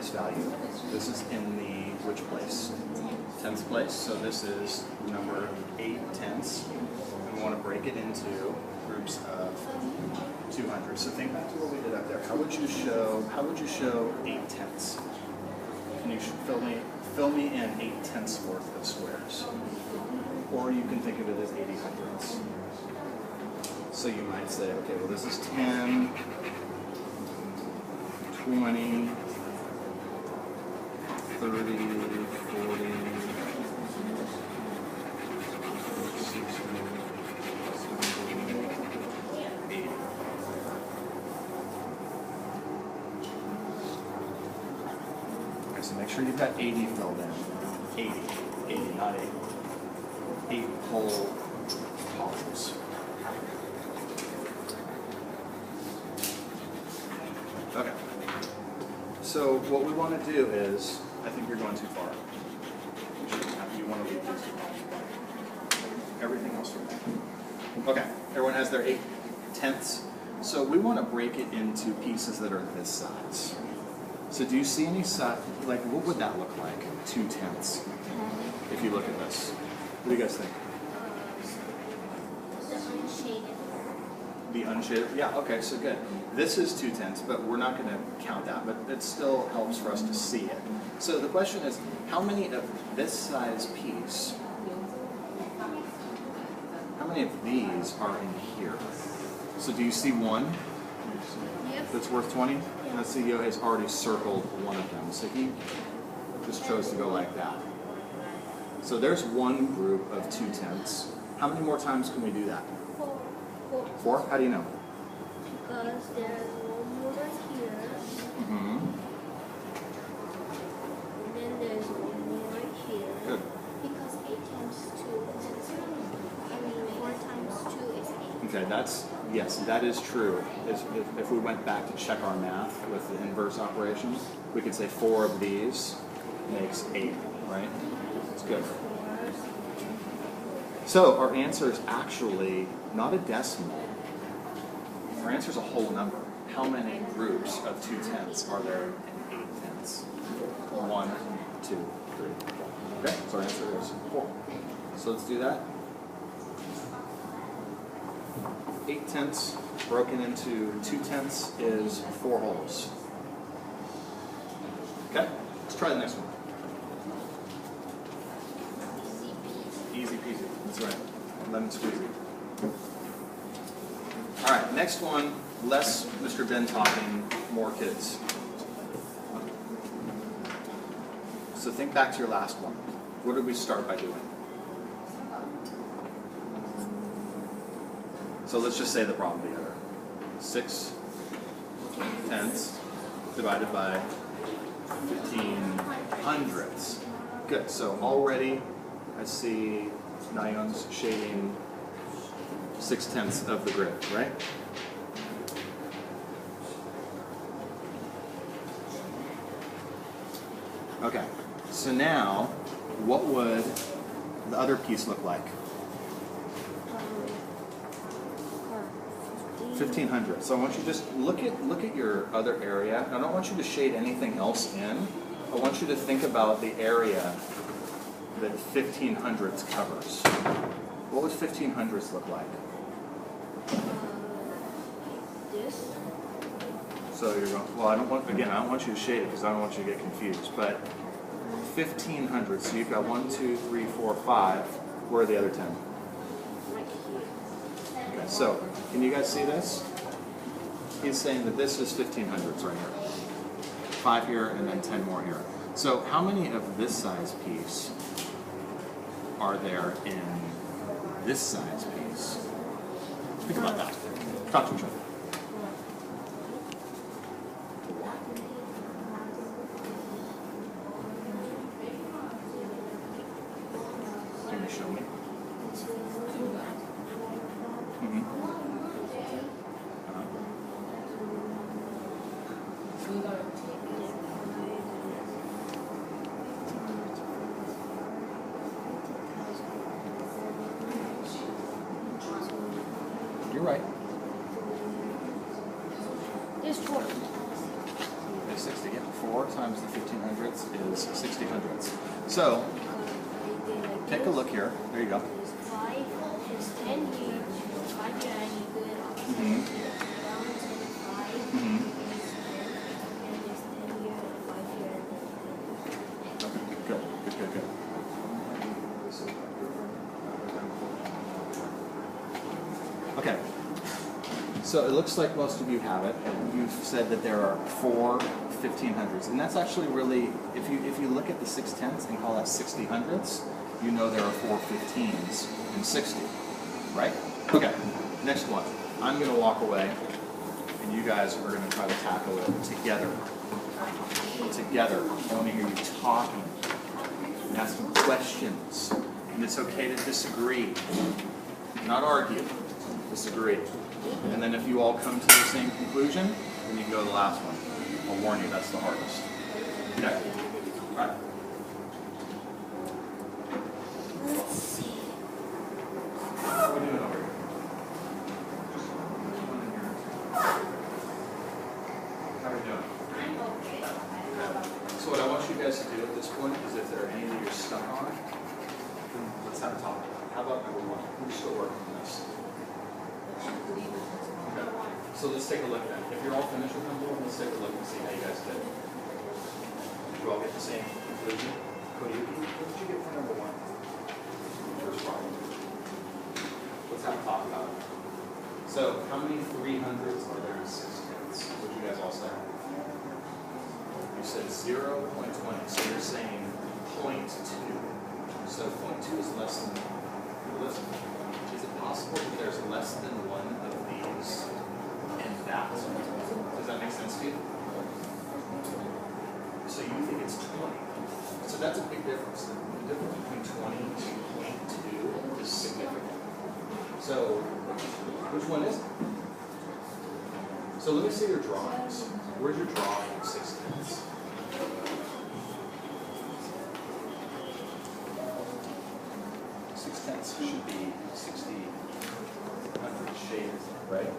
this value. This is in the which place? 10th place. So this is number 8/10. And we want to break it into groups of 200. So think back to what we did up there. How would you show 8/10? Can you fill me in 8/10 worth of squares? Or you can think of it as 80/100ths. So you might say, okay, well this is 10, 20, 30, 40, 60, 70, 80. Okay, so make sure you've got 80 filled in. 80, not 8. 8 whole columns. Okay. So what we want to do is, I think you're going too far. You want to leave this. Everything else from there. Okay. Everyone has their 8/10. So we want to break it into pieces that are this size. So do you see any size? Like, what would that look like? 2/10. If you look at this. What do you guys think? The unshaded? Yeah, okay, so good. This is 2/10, but we're not going to count that, but it still helps for us to see it. So the question is, how many of this size piece, how many of these are in here? So do you see one that's worth 20? Let's see, Yo has already circled one of them. So he just chose to go like that. So there's one group of 2/10. How many more times can we do that? 4? How do you know? Because there's one more here. Mm-hmm. And then there's one more here. Good. Because 8 times 2 is 4 times 2 is 8. Okay, yes, that is true. If we went back to check our math with the inverse operations, we could say 4 of these makes 8, right? It's good. So our answer is actually not a decimal. Our answer is a whole number. How many groups of 2/10 are there in 8/10? 1, 2, 3. Okay, so our answer is 4. So let's do that. 8/10 broken into 2/10 is 4 wholes. Okay, let's try the next one. Easy peasy. That's right. Lemon squeezy. All right, next one, less Mr. Ben talking, more kids. So think back to your last one. What did we start by doing? So let's just say the problem together. 6/10 divided by 15/100. Good, so already I see Nayeon's shading 6/10 of the grid, right? Okay, so now what would the other piece look like? 1500. So I want you to just look at your other area. I don't want you to shade anything else in. I want you to think about the area that 1500s covers. What would 1500s look like? This. So you're going, well, I don't want you to shade it because I don't want you to get confused, but 1500, so you've got 1, 2, 3, 4, 5, where are the other 10? Right here. Okay, so, can you guys see this? He's saying that this is 1500s right here. 5 here and then 10 more here. So how many of this size piece are there in this size piece? Think about that. Talk to each other. Can you show me? You're right. There's 4. There's 60, yeah. 4, so times the 1500ths is 60 hundredths. So, take a look here. There you go. 5 is 10 here. 5 here, I need to good. Mm-hmm. Balance in 5 Mm-hmm. and there's 10 here and 5 here. Okay, good, good, good, good. Okay, so it looks like most of you have it. You've said that there are 4 1500s, and that's actually really, if you look at the 6/10ths and call that 60 hundredths, you know there are 4 15s in 60, right? Okay, next one. I'm going to walk away, and you guys are going to try to tackle it together. Together. I want to hear you talking and asking questions. And it's okay to disagree, not argue, disagree. And then if you all come to the same conclusion, then you can go to the last one. I'll warn you, that's the hardest. Okay? All right. Let's see. What are we doing over here? How are we doing? So what I want you guys to do at this point is if there are any that you're stuck on, then let's have a talk. How about number 1? We're still working on this. Okay. So let's take a look then. If you're all finished with number 1, let's take a look and see how you guys did. Did you all get the same conclusion? Koyuki, what did you get for number 1? First problem. Let's have a talk about it. So how many 300s are there in 6/10ths? What did you guys all say? You said 0.20, so you're saying 0.2. So 0.2 is less than, listen, is it possible that there's less than one of these in that? Does that make sense to you? So you think it's 20. So that's a big difference. The difference between 20 and 0.2 is significant. So which one is it? So let me see your drawings. Where's your drawing of 6/10ths? Should be 60 hundred shades, right?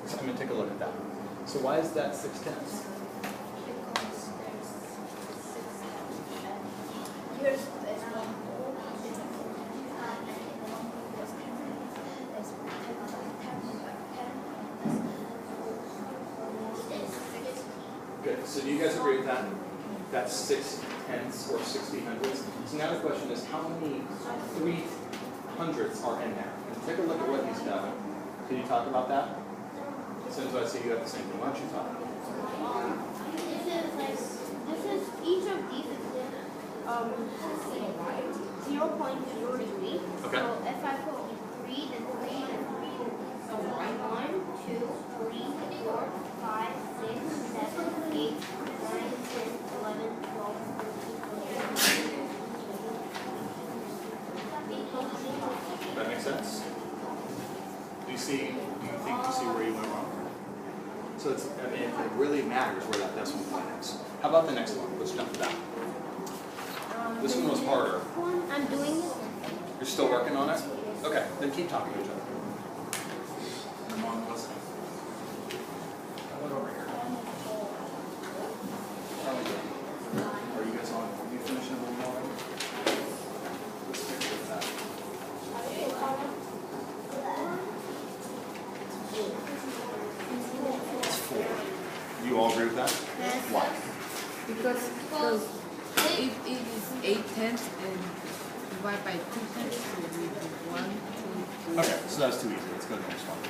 So I'm going to take a look at that. So why is that 6/10ths? Because there's 6. Here's this one. Good. So do you guys agree with that? That's 6/10ths or 60 hundredths. So now the question is, how many 300ths are in there? And take a look at what he's done. Can you talk about that? Since I see you have the same thing, why don't you talk? This is each of these is 0.03. Okay. So if I put 3, then 3, then 3. So 1, 2, 3, 4, 5, 6, 7, 8, 9, 10, 11, 12, 13, 14. That makes sense? Do you think you see where you went wrong? So it's, I mean, it really matters where that decimal point is. How about the next one? Let's jump to that. This one was harder. I'm doing it. You're still working on it? Okay, then keep talking to each other. Your mom listening. I went over here. How are we doing? Are you guys on? Are you finishing the one already? Let's fix with that. It's 4. You all agree with that? Yes. Why? Because if it is 8/10ths and divide by 2/10ths, it will be 1, 2, 3. Okay, so that's too easy. Let's go to the next one.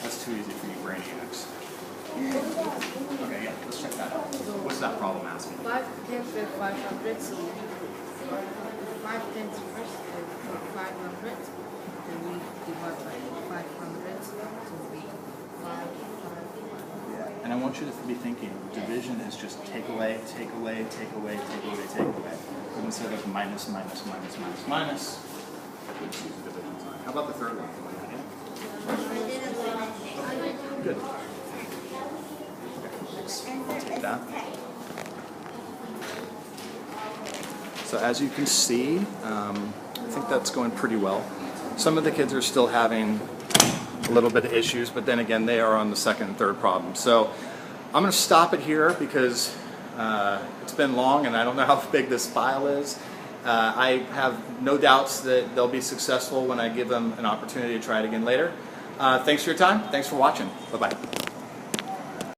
That's too easy for you brainiacs. Okay, yeah, let's check that out. What's that problem asking? 5/10ths and 500ths. 5/10ths first and 500ths. Then we divide by 500ths to be 5, 5, 5. And I want you to be thinking, division is just take away, take away, take away, take away, take away. But instead of minus, minus, minus, minus, minus, we just use a division sign. How about the third one? Good. Okay, take that. So as you can see, I think that's going pretty well. Some of the kids are still having a little bit of issues, but then again, they are on the second and third problem. So I'm going to stop it here because it's been long and I don't know how big this file is. I have no doubts that they'll be successful when I give them an opportunity to try it again later. Thanks for your time. Thanks for watching. Bye-bye.